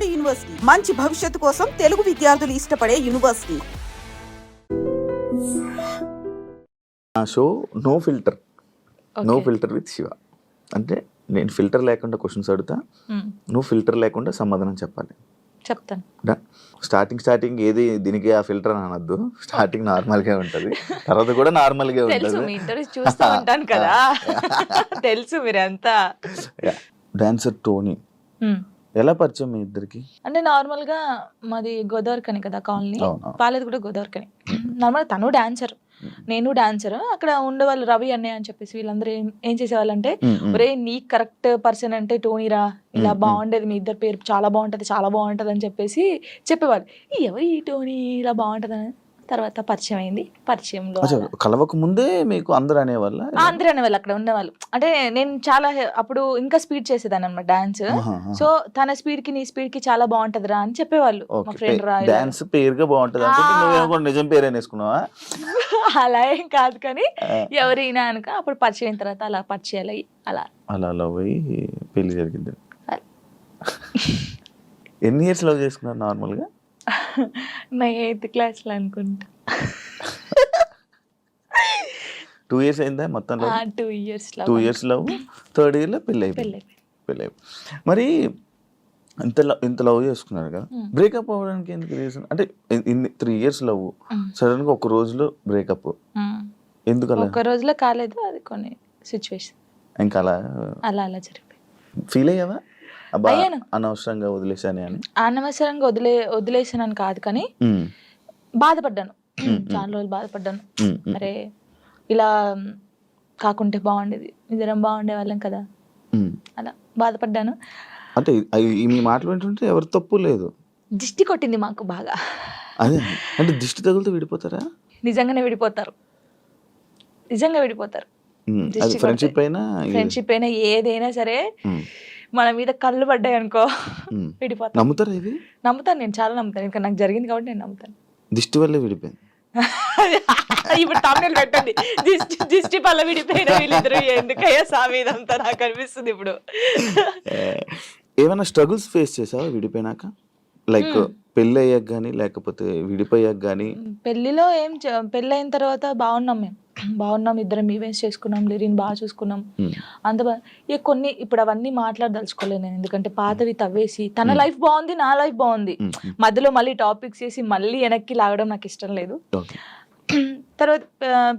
Board university మంచి భవిష్యత్తు కోసం తెలుగు విద్యార్థులు ఇష్టపడే యూనివర్సిటీ. ఆ show no filter, no filter with Shiva. అంటే నేను ఫిల్టర్ లేకుండా క్వశ్చన్స్ అడుగుతా, నువ్వు ఫిల్టర్ లేకుండా సమాధానం చెప్పాలి. చెప్తాను. స్టార్టింగ్ ఏది దీనికి ఆ ఫిల్టర్ అని అనొద్దు. స్టార్టింగ్ నార్మల్ గా ఉంటది, తర్వాత కూడా నార్మల్ గా తెలుసు, ఉంటది. మీ ఇంటర్వ్యూ చూస్తూ ఉంటాను కదా, తెలుసు మీరంతా. డాన్సర్ టోనీ ఎలా పరిచయం మీ ఇద్దరికి? అంటే నార్మల్ గా మాది గోదావరికని కదా కాలనీ, అవును. పాలేది కూడా గోదావరికని. నార్మల్ తను డాన్సర్, నేను డాన్సర్. అక్కడ ఉండేవాళ్ళు రవి అన్నయ్య అని చెప్పేసి వీళ్ళందరూ ఏం చేసేవాళ్ళు అంటే, ఒరే నీ కరెక్ట్ పర్సన్ అంటే టోనీరా, ఇలా బాగుండేది మీ ఇద్దరు పేరు చాలా బాగుంటది, చాలా బాగుంటది అని చెప్పేసి చెప్పేవాళ్ళు. ఎవరు ఈ టోనీ ఇలా బాగుంటది అని తర్వాత పరిచయం అయింది. పరిచయంలో కలవక ముందే మీకు అందరు అనేవాళ్ళ? అందరూ అనేవాళ్ళు అక్కడ ఉండేవాళ్ళు. అంటే నేను చాలా అప్పుడు ఇంకా స్పీడ్ చేసేదాన్ని అనమాట డాన్స్. సో తన స్పీడ్ కి నీ స్పీడ్ కి చాలా బాగుంటదిరా అని చెప్పేవాళ్ళు. మా ఫ్రెండ్ రా డాన్స్ పేరుగా బాగుంటది అంటే నువ్వేమో నిజం పేరు అనేసుకున్నావా? అలా ఏం కాదు కానీ ఎవరైనా అనుక అప్పుడు పరిచయం అయిన తర్వాత అలా పరిచయాలు అయ్యి అలా అలా పోయి పెళ్లి జరిగింది. ఎన్ని ఇయర్స్ లవ్ చేసుకున్నారు నార్మల్ గా? నా 8th క్లాస్ లో అనుకుంటా. 2 years అయిందా మొత్తం? 2 years 2 years love, 3rd year లో పెళ్లి అయిపోయింది. మరి ఇంత లవ్ చేసుకున్నారు కదా, బ్రేకప్ అవ్వడానికి ఎందుకు రీజన్? అంటే 3 years లవ్, సడన్ గా ఒక రోజులో బ్రేకప్ ఎందుకు? అలా ఒక రోజులో కాలేదు, అది కొన్ని సిచ్యువేషన్ ఇంకా అలా జరిగిపోయింది. ఫీల్ అయ్యావా అనవసరంగా వదిలేసాను అని? అనవసరంగా వదిలేసానని కాదు కానీ బాధపడ్డాను. చాలా రోజులు బాధపడ్డాను. అరే ఇలా కాకుంటే బాగుండేది, ఇద్దరం బాగుండే వాళ్ళం కదా, అలా బాధపడ్డాను. అంటే మీ మాటలు వింటుంటే ఎవరి తప్పు లేదు. దిష్టి కొట్టింది మాకు బాగా. అదే అంటే దిష్టి తగులుతూ విడిపోతారా? నిజంగా విడిపోతారు. ఫ్రెండ్షిప్ అయినా ఏదైనా సరే మన మీద కళ్ళు పడ్డాయి అనుకో విడిపోతాను. నమ్ముతారా ఇది? నమ్ముతాను, నేను చాలా నమ్ముతాను. ఇంకా నాకు జరిగింది కాబట్టి నేను నమ్ముతాను. దిష్టి వల్లే విడిపోయింది. ఇప్పుడు తమిళ పెట్టండి, దిష్టి వల్ల విడిపోయిన వీళ్ళిద్దరు ఎందుకయ్యా సామి ఇదంతా నాకు అనిపిస్తుంది ఇప్పుడు. ఏమైనా స్ట్రగుల్స్ ఫేస్ చేసావా విడిపోయినాక? లైక్ పెళ్ళి అయ్యాక కానీ లేకపోతే విడిపోయాక కానీ? పెళ్లిలో పెళ్ళి అయిన తర్వాత బాగున్నాం, ఇద్దరం ఈవెంట్స్ చేసుకున్నాం, లిరిన్ బాగా చూసుకున్నాం, అంత బాగా. కొన్ని ఇప్పుడు అవన్నీ మాట్లాడదలుచుకోలేదు నేను, ఎందుకంటే పాతవి తవ్వేసి తన లైఫ్ బాగుంది, నా లైఫ్ బాగుంది, మధ్యలో మళ్ళీ టాపిక్స్ చేసి మళ్ళీ వెనక్కి లాగడం నాకు ఇష్టం లేదు. తర్వాత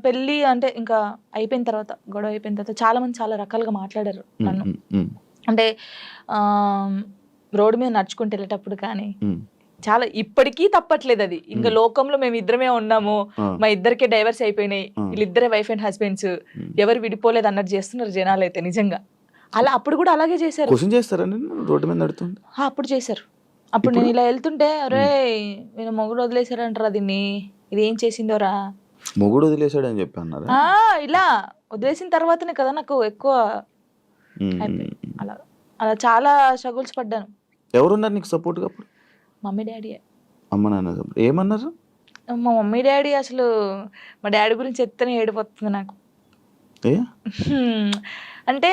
పెళ్ళి అంటే ఇంకా అయిపోయిన తర్వాత, గొడవ అయిపోయిన తర్వాత చాలా మంది చాలా రకాలుగా మాట్లాడారు నన్ను. అంటే రోడ్డు మీద నడుచుకుంటూ వెళ్ళేటప్పుడు కానీ చాలా, ఇప్పటికీ తప్పట్లేదు అది. ఇంకా లోకంలో మేము ఇద్దరమే ఉన్నాము, మా ఇద్దరికే డైవర్స్ అయిపోయినాయి, వీళ్ళిద్దరే వైఫ్ అండ్ హస్బెండ్స్, ఎవరు విడిపోలేదు అన్నట్టు చేస్తున్నారు జనాలు అయితే. నిజంగా అలా అప్పుడు కూడా అలాగే చేశారు. రోడ్డు మీద నడుతుంది అప్పుడు చేశారు. అప్పుడు నేను ఇలా వెళ్తుంటే, అరే నేను మొగుడు వదిలేశారంటారా దీన్ని, ఇది ఏం చేసిందోరా, మొగుడు వదిలేశాడు అని చెప్పి అన్నారు. ఇలా వదిలేసిన తర్వాతనే కదా నాకు ఎక్కువ అలా అలా చాలా స్ట్రగుల్స్ పడ్డాను. ఎవరున్నారు నీకు సపోర్ట్ గా అప్పుడు? Mummy daddy. అమ్మ నాన్న ఏమన్నారు? మా మమ్మీ డాడీ అసలు, మా డాడీ గురించి ఎత్తనే ఏడిపోతుంది నాకు. అంటే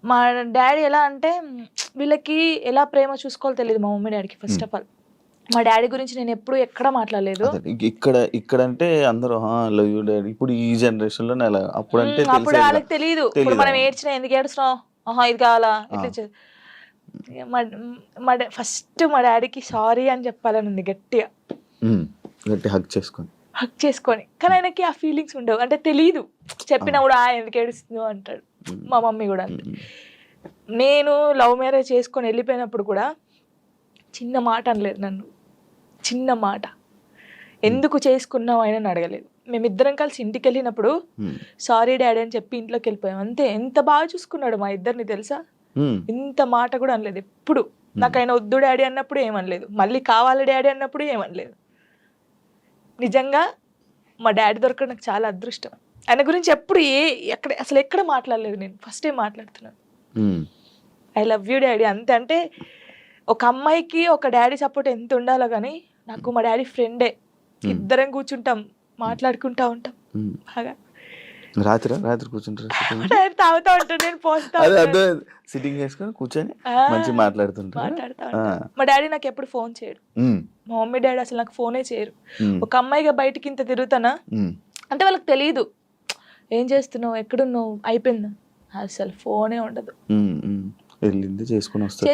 మా డాడీ ఎలా అంటే, వీళ్ళకి ఎలా ప్రేమ చూసుకోవాలో తెలియదు మా మమ్మీ డాడీకి. ఫస్ట్ ఆఫ్ ఆల్ మా డాడీ గురించి నేను ఎప్పుడు ఎక్కడ మాట్లాడలేదు. ఇక్కడ అంటే అందరూ లవ్ యూ డాడీ, ఇప్పుడు ఈ జనరేషన్ లో అప్పుడు వాళ్ళకి తెలియదు. ఇప్పుడు మనం ఏడ్చినా ఎందుకు ఏడుస్తున్నాం, ఇది కావాలా, ఇట్లా. ఫస్ట్ మా డాడీకి సారీ అని చెప్పాలని ఉంది గట్టిగా, హగ్ చేసుకొని. కానీ ఆయనకి ఆ ఫీలింగ్స్ ఉండవు, అంటే తెలీదు. చెప్పినా కూడా ఎందుకు ఏడుస్తుందో అంటాడు. మా మమ్మీ కూడా అంతే. నేను లవ్ మ్యారేజ్ చేసుకొని వెళ్ళిపోయినప్పుడు కూడా చిన్న మాట అనలేదు నన్ను, చిన్న మాట. ఎందుకు చేసుకున్నావు అయినా అడగలేదు. మేమిద్దరం కలిసి ఇంటికి వెళ్ళినప్పుడు సారీ డాడీ అని చెప్పి ఇంట్లోకి వెళ్ళిపోయాం అంతే. ఎంత బాగా చూసుకున్నాడు మా ఇద్దరిని తెలుసా, ఇంత మాట కూడా అనలేదు ఎప్పుడు. నాకు ఆయన వద్దు డాడీ అన్నప్పుడు ఏమనలేదు, మళ్ళీ కావాలి డాడీ అన్నప్పుడు ఏమనలేదు. నిజంగా మా డాడీ దొరకడం నాకు చాలా అదృష్టం. ఆయన గురించి ఎప్పుడు అసలు ఎక్కడ మాట్లాడలేదు నేను, ఫస్ట్ టైం మాట్లాడుతున్నాను. ఐ లవ్ యూ డాడీ అంతే. అంటే ఒక అమ్మాయికి ఒక డాడీ సపోర్ట్ ఎంత ఉండాలో కానీ నాకు మా డాడీ ఫ్రెండే. ఇద్దరం కూర్చుంటాం, మాట్లాడుకుంటా ఉంటాం బాగా. రాత్రి కూర్చుంటారు సిట్టింగ్ డాడీ తాగుతా ఉంటాడు, నేను పోస్తా అదే ఉంటాను. అదే సిట్టింగ్ చేసుకొని కూర్చొని ఆ, మంచిగా మాట్లాడుతుంటారు. మాట్లాడుతా ఉంటాను. మా డాడీ నాకు ఎప్పుడు ఫోన్ చేయడు, మా మమ్మీ డాడీ అసలు నాకు ఫోనే చేయరు. ఒక అమ్మాయిగా బయటికి ఇంత తిరుగుతానా అంటే వాళ్ళకి తెలియదు ఏం చేస్తున్నావు, ఎక్కడున్నావు, అయిపోయిందా, అసలు ఫోనే ఉండదు. వెళ్ళింది చేసుకుని వస్తారు.